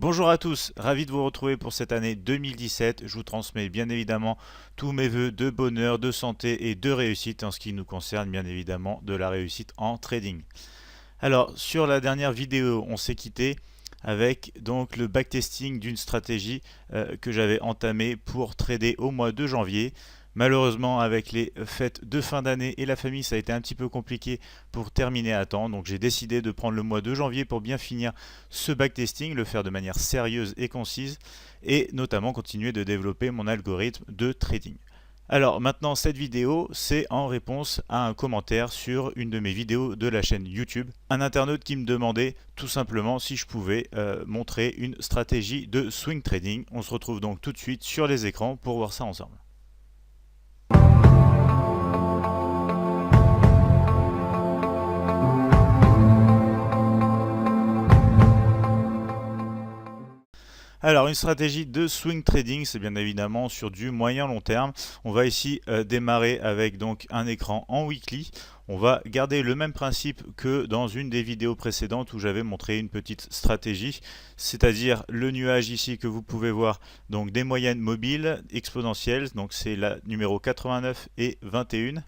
Bonjour à tous, ravi de vous retrouver pour cette année 2017. Je vous transmets bien évidemment tous mes vœux de bonheur, de santé et de réussite en ce qui nous concerne bien évidemment de la réussite en trading. Alors sur la dernière vidéo, on s'est quitté avec donc le backtesting d'une stratégie que j'avais entamée pour trader au mois de janvier. Malheureusement, avec les fêtes de fin d'année et la famille, ça a été un petit peu compliqué pour terminer à temps. Donc j'ai décidé de prendre le mois de janvier pour bien finir ce backtesting, le faire de manière sérieuse et concise, et notamment continuer de développer mon algorithme de trading. Alors maintenant, cette vidéo, c'est en réponse à un commentaire sur une de mes vidéos de la chaîne YouTube. Un internaute qui me demandait tout simplement si je pouvais montrer une stratégie de swing trading. On se retrouve donc tout de suite sur les écrans pour voir ça ensemble. Alors une stratégie de swing trading, c'est bien évidemment sur du moyen long terme. On va ici démarrer avec donc un écran en weekly. On va garder le même principe que dans une des vidéos précédentes où j'avais montré une petite stratégie, c'est-à-dire le nuage ici que vous pouvez voir, donc des moyennes mobiles exponentielles, donc c'est la numéro 89 et 21.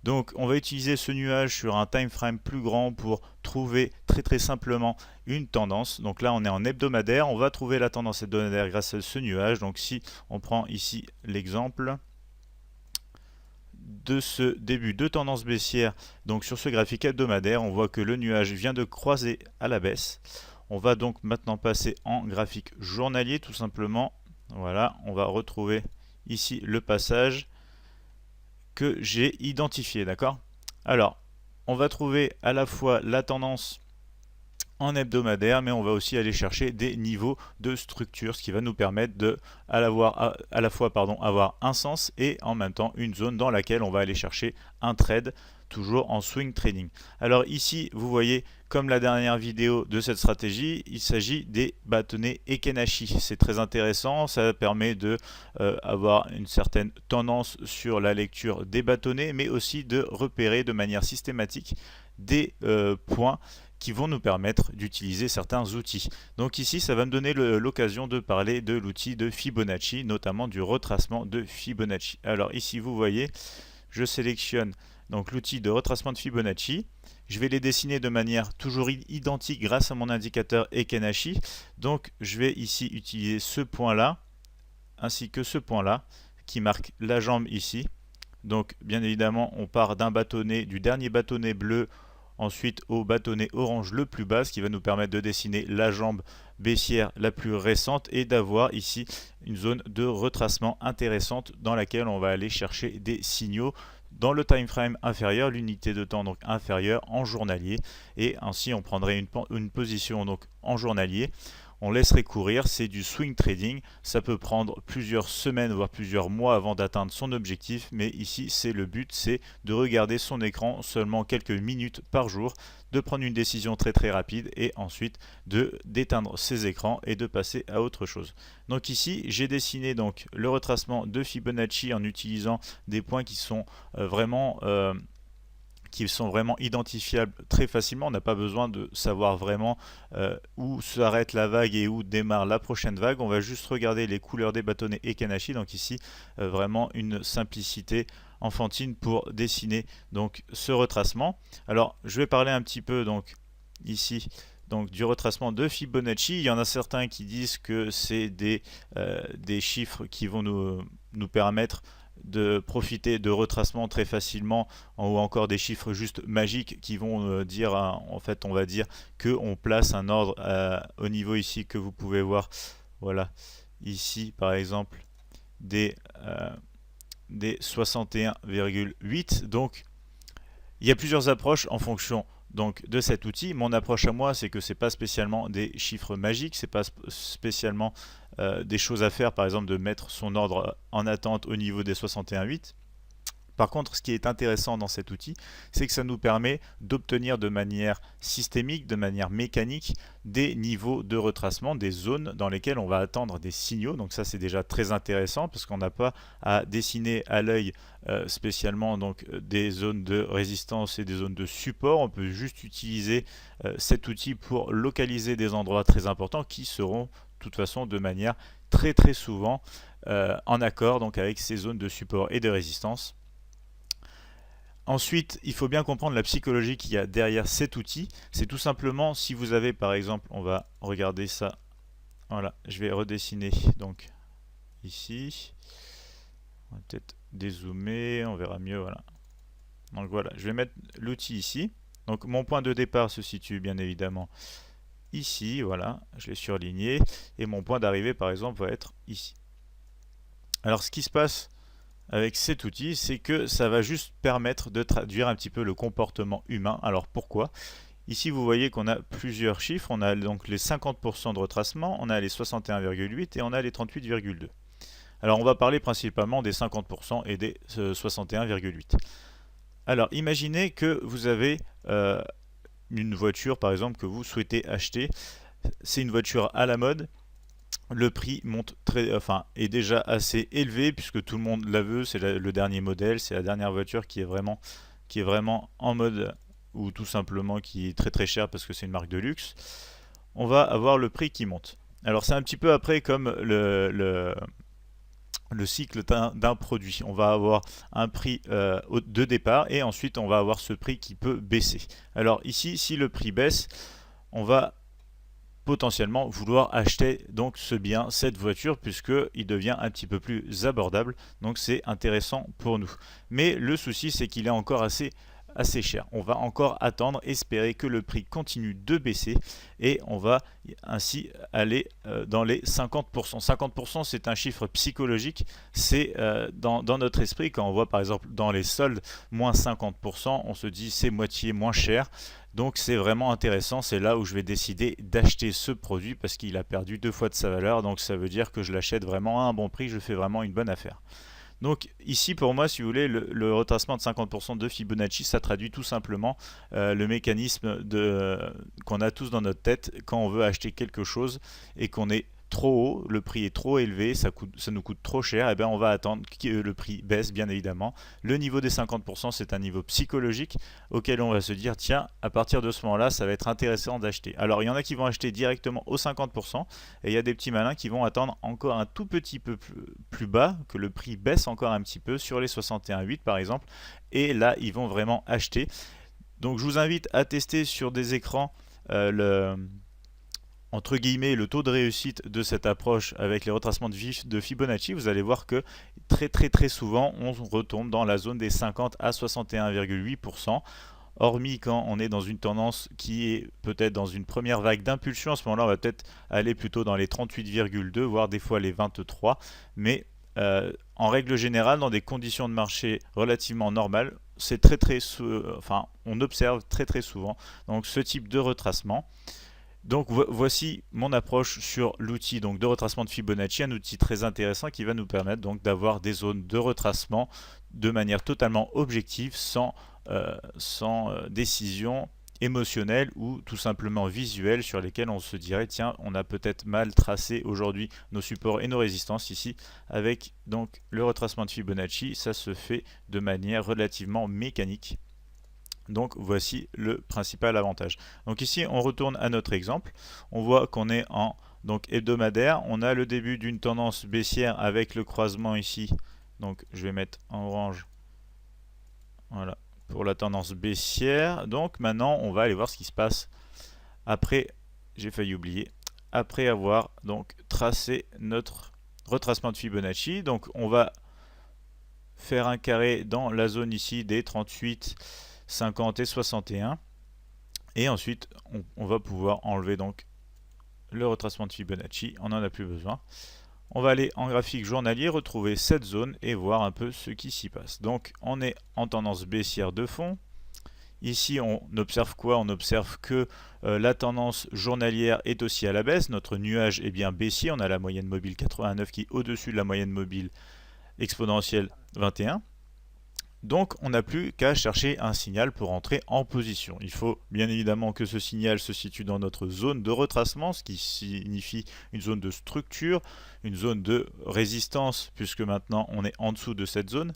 Donc on va utiliser ce nuage sur un time frame plus grand pour trouver très simplement une tendance. Donc là on est en hebdomadaire, on va trouver la tendance hebdomadaire grâce à ce nuage. Donc si on prend ici l'exemple de ce début de tendance baissière, donc sur ce graphique hebdomadaire, on voit que le nuage vient de croiser à la baisse. On va donc maintenant passer en graphique journalier tout simplement. Voilà, on va retrouver ici le passage que j'ai identifié, d'accord? Alors, on va trouver à la fois la tendance en hebdomadaire, mais on va aussi aller chercher des niveaux de structure, ce qui va nous permettre de à la fois avoir un sens et en même temps une zone dans laquelle on va aller chercher un trade, toujours en swing trading. Alors ici, vous voyez, comme la dernière vidéo de cette stratégie, il s'agit des bâtonnets Ekenashi. C'est très intéressant, ça permet de avoir une certaine tendance sur la lecture des bâtonnets, mais aussi de repérer de manière systématique des points qui vont nous permettre d'utiliser certains outils. Donc ici, ça va me donner l'occasion de parler de l'outil de Fibonacci, notamment du retracement de Fibonacci. Alors ici, vous voyez, je sélectionne donc l'outil de retracement de Fibonacci. Je vais les dessiner de manière toujours identique grâce à mon indicateur Ekenashi. Donc je vais ici utiliser ce point-là, ainsi que ce point-là, qui marque la jambe ici. Donc bien évidemment, on part d'un bâtonnet, du dernier bâtonnet bleu, ensuite au bâtonnet orange le plus bas, ce qui va nous permettre de dessiner la jambe baissière la plus récente et d'avoir ici une zone de retracement intéressante dans laquelle on va aller chercher des signaux dans le time frame inférieur, l'unité de temps donc inférieure en journalier, et ainsi on prendrait une position donc en journalier. On laisserait courir, c'est du swing trading, ça peut prendre plusieurs semaines voire plusieurs mois avant d'atteindre son objectif, mais ici c'est le but, c'est de regarder son écran seulement quelques minutes par jour, de prendre une décision très rapide et ensuite d'éteindre ses écrans et de passer à autre chose. Donc ici j'ai dessiné donc le retracement de Fibonacci en utilisant des points qui sont vraiment identifiables très facilement. On n'a pas besoin de savoir vraiment où s'arrête la vague et où démarre la prochaine vague. On va juste regarder les couleurs des bâtonnets Ekenashi. Donc ici, vraiment une simplicité enfantine pour dessiner donc ce retracement. Alors, je vais parler un petit peu donc ici donc du retracement de Fibonacci. Il y en a certains qui disent que c'est des chiffres qui vont nous permettre de profiter de retracement très facilement, ou encore des chiffres juste magiques qui vont dire, en fait on va dire qu'on place un ordre au niveau ici que vous pouvez voir, voilà, ici par exemple des 61,8. Donc il y a plusieurs approches en fonction donc de cet outil. Mon approche à moi, c'est que c'est pas spécialement des chiffres magiques, c'est pas spécialement des choses à faire, par exemple de mettre son ordre en attente au niveau des 61,8. Par contre, ce qui est intéressant dans cet outil, c'est que ça nous permet d'obtenir de manière systémique, de manière mécanique, des niveaux de retracement, des zones dans lesquelles on va attendre des signaux. Donc ça, c'est déjà très intéressant parce qu'on n'a pas à dessiner à l'œil spécialement donc, des zones de résistance et des zones de support. On peut juste utiliser cet outil pour localiser des endroits très importants qui seront de toute façon de manière très souvent en accord donc, avec ces zones de support et de résistance. Ensuite, il faut bien comprendre la psychologie qu'il y a derrière cet outil. C'est tout simplement, si vous avez par exemple, on va regarder ça, voilà, je vais redessiner donc ici, on va peut-être dézoomer, on verra mieux, voilà. Donc voilà, je vais mettre l'outil ici. Donc mon point de départ se situe bien évidemment ici, voilà, je l'ai surligné, et mon point d'arrivée par exemple va être ici. Alors ce qui se passe avec cet outil, c'est que ça va juste permettre de traduire un petit peu le comportement humain. Alors pourquoi? Ici vous voyez qu'on a plusieurs chiffres, on a donc les 50% de retracement, on a les 61,8 et on a les 38,2. Alors on va parler principalement des 50% et des 61,8. Alors imaginez que vous avez une voiture par exemple que vous souhaitez acheter, c'est une voiture à la mode. Le prix monte est déjà assez élevé puisque tout le monde la veut, c'est le dernier modèle, c'est la dernière voiture qui est vraiment en mode, ou tout simplement qui est très cher parce que c'est une marque de luxe. On va avoir le prix qui monte. Alors c'est un petit peu après comme le cycle d'un produit. On va avoir un prix de départ et ensuite on va avoir ce prix qui peut baisser. Alors ici, si le prix baisse, on va potentiellement vouloir acheter donc ce bien, cette voiture, puisqu'il devient un petit peu plus abordable. Donc c'est intéressant pour nous. Mais le souci, c'est qu'il est encore assez cher. On va encore attendre, espérer que le prix continue de baisser et on va ainsi aller dans les 50%. 50% c'est un chiffre psychologique, c'est dans notre esprit quand on voit par exemple dans les soldes moins 50%, on se dit c'est moitié moins cher. Donc c'est vraiment intéressant, c'est là où je vais décider d'acheter ce produit parce qu'il a perdu 2 fois de sa valeur, donc ça veut dire que je l'achète vraiment à un bon prix, je fais vraiment une bonne affaire. Donc ici pour moi, si vous voulez, le retracement de 50% de Fibonacci, ça traduit tout simplement le mécanisme qu'on a tous dans notre tête quand on veut acheter quelque chose et qu'on est trop haut, le prix est trop élevé, ça nous coûte trop cher, et bien on va attendre que le prix baisse bien évidemment. Le niveau des 50%, c'est un niveau psychologique auquel on va se dire tiens, à partir de ce moment-là, ça va être intéressant d'acheter. Alors il y en a qui vont acheter directement au 50%, et il y a des petits malins qui vont attendre encore un tout petit peu plus bas, que le prix baisse encore un petit peu, sur les 61,8 par exemple, et là ils vont vraiment acheter. Donc je vous invite à tester sur des écrans entre guillemets le taux de réussite de cette approche avec les retracements de Fibonacci. Vous allez voir que très souvent on retombe dans la zone des 50 à 61,8%. Hormis quand on est dans une tendance qui est peut-être dans une première vague d'impulsion, à ce moment-là on va peut-être aller plutôt dans les 38,2 voire des fois les 23, mais en règle générale dans des conditions de marché relativement normales, c'est on observe très souvent donc ce type de retracement. Donc voici mon approche sur l'outil de retracement de Fibonacci, un outil très intéressant qui va nous permettre donc d'avoir des zones de retracement de manière totalement objective, sans décision émotionnelle ou tout simplement visuelle sur lesquelles on se dirait tiens, on a peut-être mal tracé aujourd'hui nos supports et nos résistances. Ici avec donc le retracement de Fibonacci, ça se fait de manière relativement mécanique. Donc voici le principal avantage. Donc ici on retourne à notre exemple, on voit qu'on est en hebdomadaire, on a le début d'une tendance baissière avec le croisement ici, donc je vais mettre en orange, voilà, pour la tendance baissière. Donc maintenant on va aller voir ce qui se passe après, j'ai failli oublier, après avoir donc tracé notre retracement de Fibonacci. Donc on va faire un carré dans la zone ici des 38, 50 et 61, et ensuite on va pouvoir enlever donc le retracement de Fibonacci, on n'en a plus besoin. On va aller en graphique journalier, retrouver cette zone et voir un peu ce qui s'y passe. Donc on est en tendance baissière de fond. Ici on observe quoi? On observe que la tendance journalière est aussi à la baisse, notre nuage est bien baissier, on a la moyenne mobile 89 qui est au-dessus de la moyenne mobile exponentielle 21. Donc on n'a plus qu'à chercher un signal pour entrer en position. Il faut bien évidemment que ce signal se situe dans notre zone de retracement, ce qui signifie une zone de structure, une zone de résistance, puisque maintenant on est en dessous de cette zone.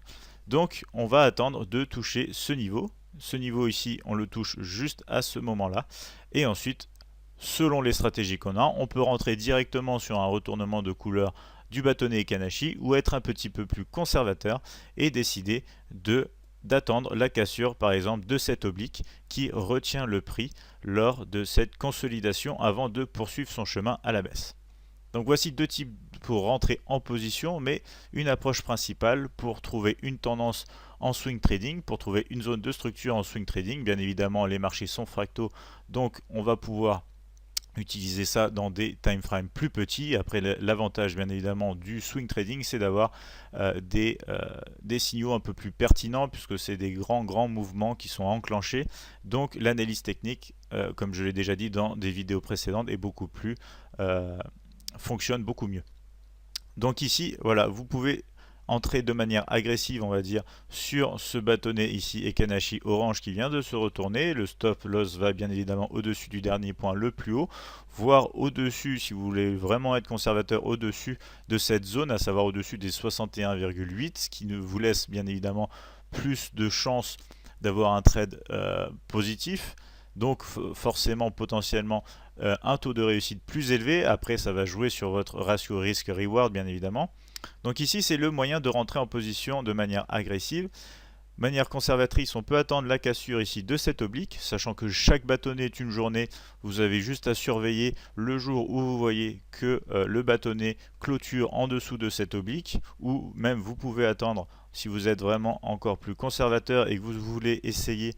Donc on va attendre de toucher ce niveau. Ce niveau ici, on le touche juste à ce moment-là. Et ensuite, selon les stratégies qu'on a, on peut rentrer directement sur un retournement de couleur du bâtonnet Kanashi ou être un petit peu plus conservateur et décider d'attendre la cassure par exemple de cet oblique qui retient le prix lors de cette consolidation avant de poursuivre son chemin à la baisse. Donc voici deux types pour rentrer en position, mais une approche principale pour trouver une tendance en swing trading, pour trouver une zone de structure en swing trading. Bien évidemment, les marchés sont fractaux, donc on va pouvoir utiliser ça dans des time frames plus petits. Après, l'avantage bien évidemment du swing trading, c'est d'avoir des signaux un peu plus pertinents puisque c'est des grands mouvements qui sont enclenchés. Donc l'analyse technique, comme je l'ai déjà dit dans des vidéos précédentes, est beaucoup plus fonctionne beaucoup mieux. Donc ici, voilà, vous pouvez entrer de manière agressive, on va dire, sur ce bâtonnet ici Ekanashi orange qui vient de se retourner. Le stop loss va bien évidemment au-dessus du dernier point le plus haut, voire au-dessus, si vous voulez vraiment être conservateur, au-dessus de cette zone, à savoir au-dessus des 61,8, ce qui vous laisse bien évidemment plus de chances d'avoir un trade positif. Donc forcément, potentiellement, un taux de réussite plus élevé. Après, ça va jouer sur votre ratio risque-reward, bien évidemment. Donc ici, c'est le moyen de rentrer en position de manière agressive. Manière conservatrice, on peut attendre la cassure ici de cet oblique, sachant que chaque bâtonnet est une journée. Vous avez juste à surveiller le jour où vous voyez que le bâtonnet clôture en dessous de cet oblique, ou même vous pouvez attendre, si vous êtes vraiment encore plus conservateur et que vous voulez essayer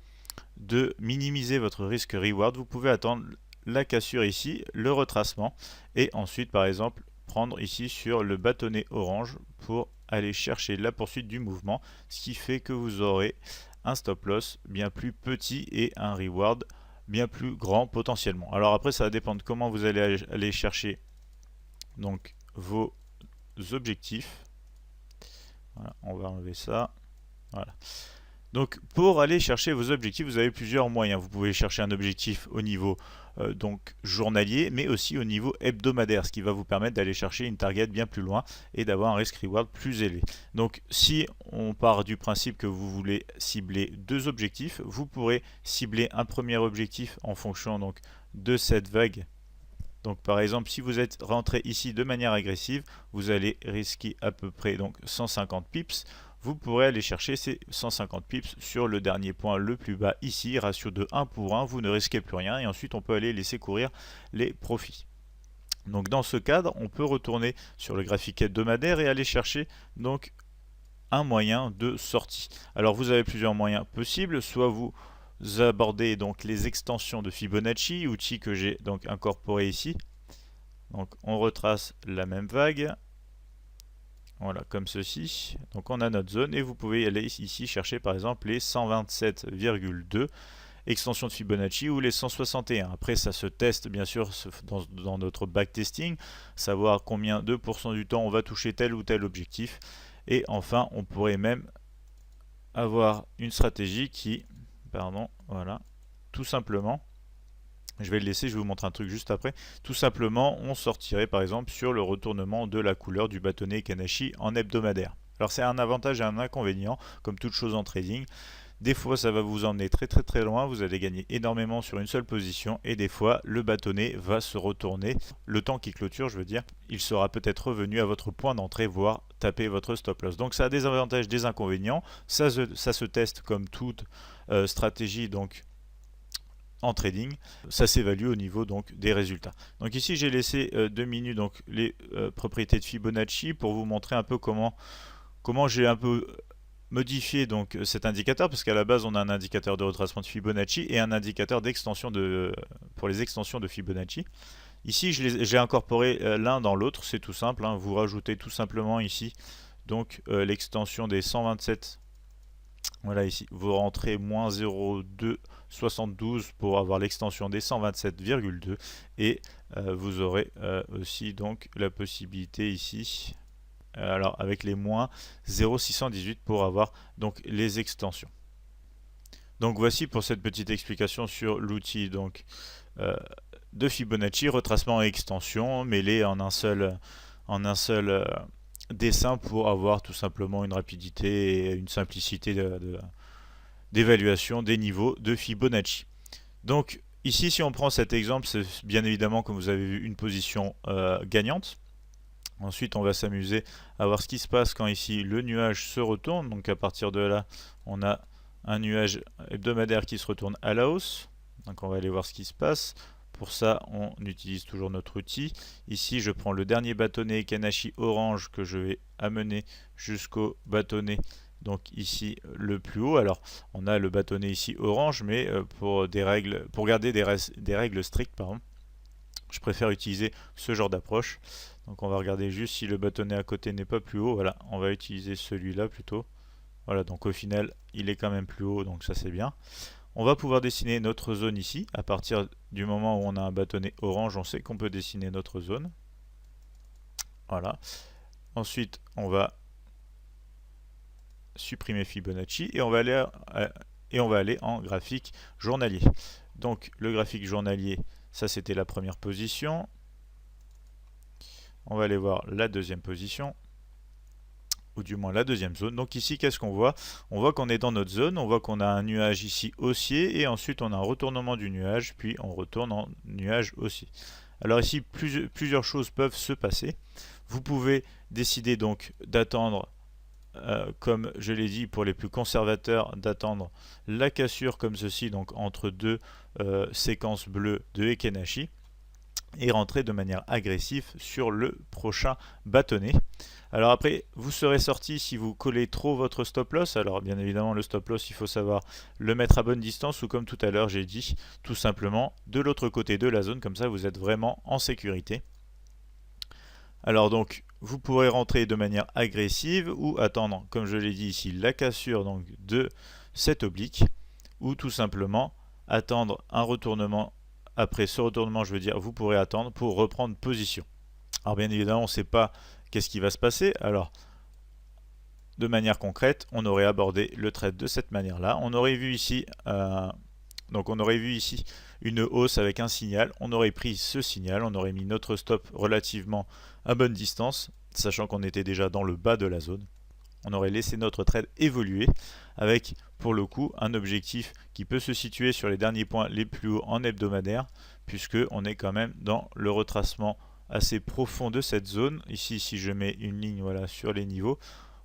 de minimiser votre risque reward, vous pouvez attendre la cassure ici, le retracement, et ensuite par exemple prendre ici sur le bâtonnet orange pour aller chercher la poursuite du mouvement, ce qui fait que vous aurez un stop loss bien plus petit et un reward bien plus grand potentiellement. Alors après, ça va dépendre comment vous allez aller chercher donc vos objectifs. Voilà, on va enlever ça. Voilà. Donc pour aller chercher vos objectifs, vous avez plusieurs moyens. Vous pouvez chercher un objectif au niveau donc journalier, mais aussi au niveau hebdomadaire, ce qui va vous permettre d'aller chercher une target bien plus loin et d'avoir un risk-reward plus élevé. Donc si on part du principe que vous voulez cibler deux objectifs, vous pourrez cibler un premier objectif en fonction donc de cette vague. Donc par exemple, si vous êtes rentré ici de manière agressive, vous allez risquer à peu près donc 150 pips. Vous pourrez aller chercher ces 150 pips sur le dernier point le plus bas ici, ratio de 1 pour 1, vous ne risquez plus rien et ensuite on peut aller laisser courir les profits. Donc dans ce cadre, on peut retourner sur le graphique hebdomadaire et aller chercher donc un moyen de sortie. Alors vous avez plusieurs moyens possibles, soit vous abordez donc les extensions de Fibonacci, outil que j'ai donc incorporé ici. Donc on retrace la même vague. Voilà, comme ceci. Donc on a notre zone et vous pouvez aller ici chercher par exemple les 127,2 extensions de Fibonacci ou les 161. Après ça se teste bien sûr dans notre backtesting, savoir combien de pourcents du temps on va toucher tel ou tel objectif. Et enfin on pourrait même avoir une stratégie qui, voilà, tout simplement, je vais le laisser, je vais vous montrer un truc juste après. Tout simplement, on sortirait par exemple sur le retournement de la couleur du bâtonnet Kanashi en hebdomadaire. Alors c'est un avantage et un inconvénient, comme toute chose en trading. Des fois, ça va vous emmener très loin, vous allez gagner énormément sur une seule position, et des fois, le bâtonnet va se retourner. Le temps qui clôture, je veux dire, il sera peut-être revenu à votre point d'entrée, voire taper votre stop loss. Donc ça a des avantages, des inconvénients. Ça se teste comme toute stratégie, donc en trading, ça s'évalue au niveau donc des résultats. Donc ici j'ai laissé 2 minutes donc les propriétés de Fibonacci pour vous montrer un peu comment j'ai un peu modifié donc cet indicateur, parce qu'à la base on a un indicateur de retracement de Fibonacci et un indicateur d'extension pour les extensions de Fibonacci. Ici j'ai incorporé l'un dans l'autre, c'est tout simple, hein. Vous rajoutez tout simplement ici donc l'extension des 127. Voilà, ici, vous rentrez moins 0,272 pour avoir l'extension des 127,2 et vous aurez aussi donc la possibilité ici, alors avec les moins 0,618 pour avoir donc les extensions. Donc voici pour cette petite explication sur l'outil donc de Fibonacci, retracement et extension mêlés en un seul dessin pour avoir tout simplement une rapidité et une simplicité d'évaluation des niveaux de Fibonacci. Donc ici, si on prend cet exemple, c'est bien évidemment, comme vous avez vu, une position gagnante. Ensuite, on va s'amuser à voir ce qui se passe quand ici le nuage se retourne. Donc à partir de là, on a un nuage hebdomadaire qui se retourne à la hausse. Donc on va aller voir ce qui se passe. Pour ça, on utilise toujours notre outil. Ici, je prends le dernier bâtonnet Kanashi orange que je vais amener jusqu'au bâtonnet, donc ici le plus haut. Alors, on a le bâtonnet ici orange, mais pour garder des règles strictes, pardon, je préfère utiliser ce genre d'approche. Donc on va regarder juste si le bâtonnet à côté n'est pas plus haut. Voilà, on va utiliser celui-là plutôt. Voilà, donc au final, il est quand même plus haut, donc ça c'est bien. On va pouvoir dessiner notre zone ici. À partir du moment où on a un bâtonnet orange, on sait qu'on peut dessiner notre zone. Voilà. Ensuite, on va supprimer Fibonacci et on va aller en graphique journalier. Donc le graphique journalier, ça c'était la première position. On va aller voir la deuxième position, ou du moins la deuxième zone. Donc ici, qu'est-ce qu'on voit? On voit qu'on est dans notre zone, on voit qu'on a un nuage ici haussier, et ensuite on a un retournement du nuage, puis on retourne en nuage haussier. Alors ici, plusieurs choses peuvent se passer. Vous pouvez décider donc d'attendre, comme je l'ai dit pour les plus conservateurs, d'attendre la cassure comme ceci, donc entre deux séquences bleues de Hekenashi, et rentrer de manière agressive sur le prochain bâtonnet. Alors après, vous serez sorti si vous collez trop votre stop loss. Alors bien évidemment, le stop loss, il faut savoir le mettre à bonne distance, ou comme tout à l'heure j'ai dit, tout simplement de l'autre côté de la zone, comme ça vous êtes vraiment en sécurité. Alors donc, vous pourrez rentrer de manière agressive ou attendre, comme je l'ai dit ici, la cassure donc, de cette oblique, ou tout simplement attendre un retournement. Après ce retournement, je veux dire, vous pourrez attendre pour reprendre position. Alors bien évidemment, on ne sait pas qu'est-ce qui va se passer. Alors, de manière concrète, on aurait abordé le trade de cette manière-là. On aurait vu ici, une hausse avec un signal. On aurait pris ce signal, on aurait mis notre stop relativement à bonne distance, sachant qu'on était déjà dans le bas de la zone. On aurait laissé notre trade évoluer avec, pour le coup, un objectif qui peut se situer sur les derniers points les plus hauts en hebdomadaire, puisque on est quand même dans le retracement assez profond de cette zone. Ici, si je mets une ligne voilà, sur les niveaux,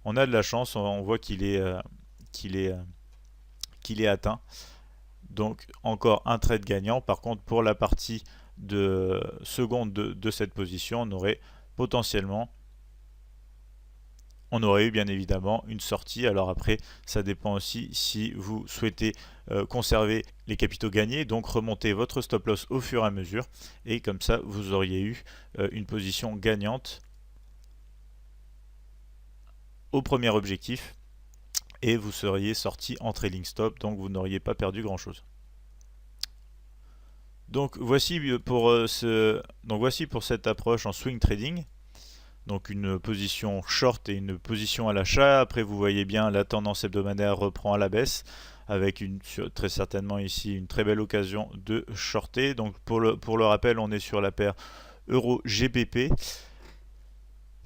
on a de la chance, on voit qu'il est atteint. Donc encore un trade gagnant. Par contre, pour la partie de seconde de cette position, on aurait potentiellement, on aurait eu bien évidemment une sortie. Alors après, ça dépend aussi si vous souhaitez conserver les capitaux gagnés, donc remonter votre stop loss au fur et à mesure, et comme ça vous auriez eu une position gagnante au premier objectif, et vous seriez sorti en trailing stop, donc vous n'auriez pas perdu grand chose. Donc voici pour cette approche en swing trading. Donc une position short et une position à l'achat. Après vous voyez bien la tendance hebdomadaire reprend à la baisse, avec très certainement ici une très belle occasion de shorter. Donc pour le rappel, on est sur la paire Euro GBP.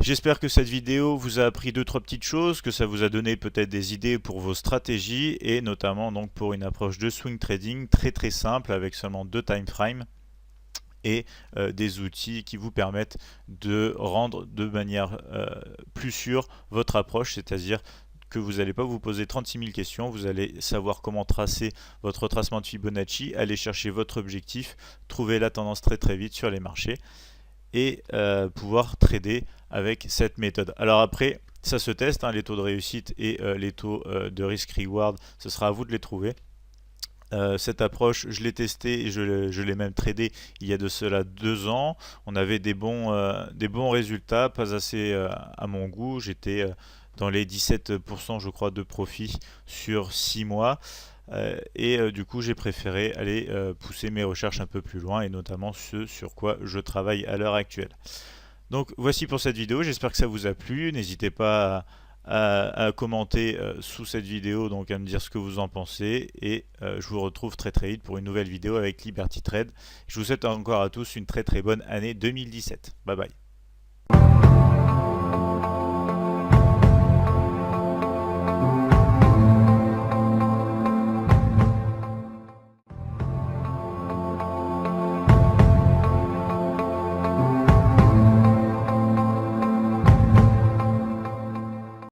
J'espère que cette vidéo vous a appris 2-3 petites choses, que ça vous a donné peut-être des idées pour vos stratégies, et notamment donc pour une approche de swing trading très simple avec seulement 2 time frames et des outils qui vous permettent de rendre de manière plus sûre votre approche, c'est-à-dire que vous n'allez pas vous poser 36 000 questions, vous allez savoir comment tracer votre retracement de Fibonacci, aller chercher votre objectif, trouver la tendance très vite sur les marchés, et pouvoir trader avec cette méthode. Alors après, ça se teste, hein, les taux de réussite et les taux de risk-reward, ce sera à vous de les trouver. Cette approche, je l'ai testée et je l'ai même tradé il y a de cela 2 ans. On avait des bons résultats, pas assez à mon goût. J'étais dans les 17% je crois de profit sur 6 mois. Du coup j'ai préféré aller pousser mes recherches un peu plus loin, et notamment ce sur quoi je travaille à l'heure actuelle. Donc voici pour cette vidéo, j'espère que ça vous a plu. N'hésitez pas à commenter sous cette vidéo, donc à me dire ce que vous en pensez. Et je vous retrouve très très vite pour une nouvelle vidéo avec Liberty Trade. Je vous souhaite encore à tous une très très bonne année 2017. Bye bye.